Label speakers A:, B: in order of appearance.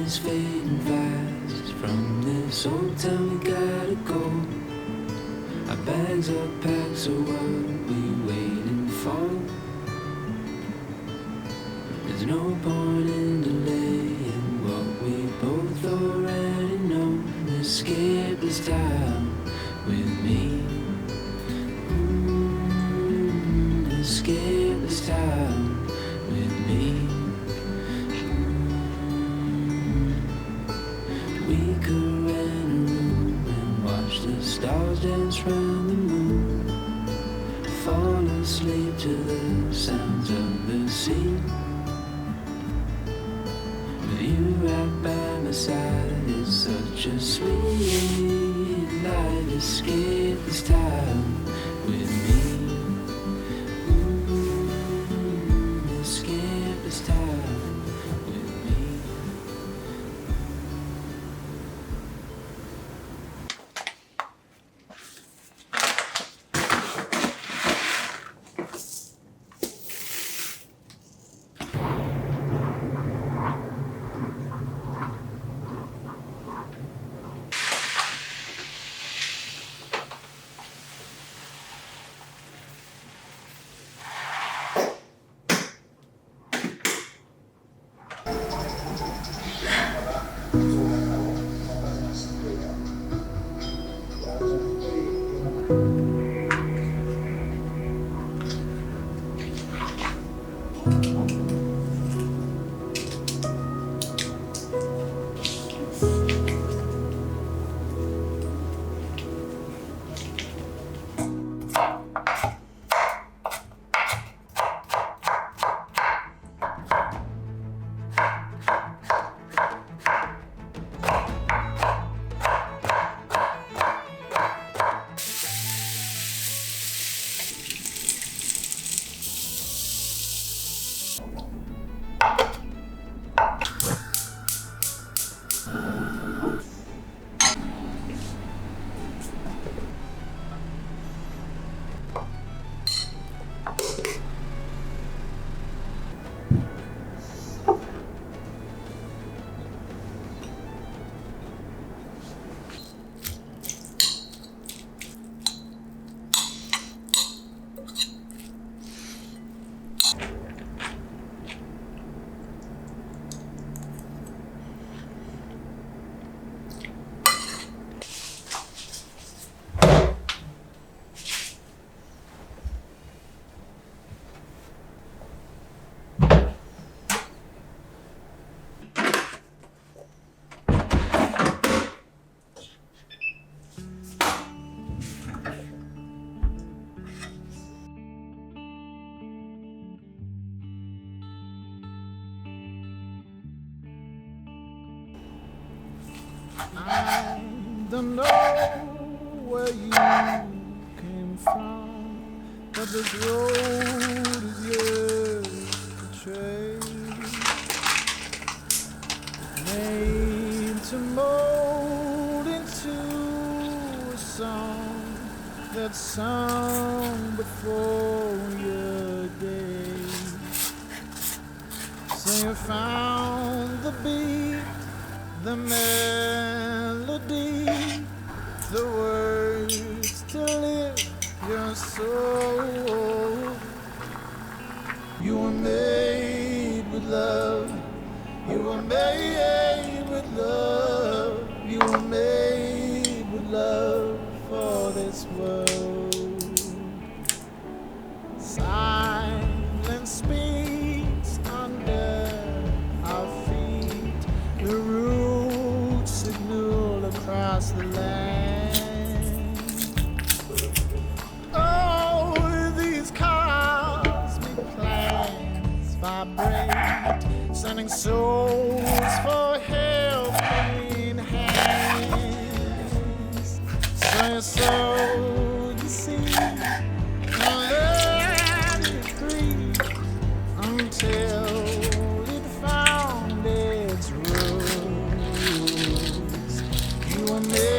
A: is fading fast. From this old town we gotta go. Our bags are packed, so what we waiting for? There's no point in delaying what we both already know. Escape this time with me. Escape this time with me. We could rent a room and watch the stars dance round the moon. Fall asleep to the sounds of the sea. With you right by my side, it's such a sweet life. Escape this time with me. Escape this time with me.
B: I don't know where you came from, but this road is yours to trace. Made to mold into a song that's sung before your day. So you found the beat, the melody, the words to lift your soul. You were made with love. You were made with love. You were made with love for this world. Silence speaks under our feet. The roots signal across the land. Oh, these cosmic plans vibrate, sending souls for helping hands. So you see, now let it breathe until it found its roots. You were made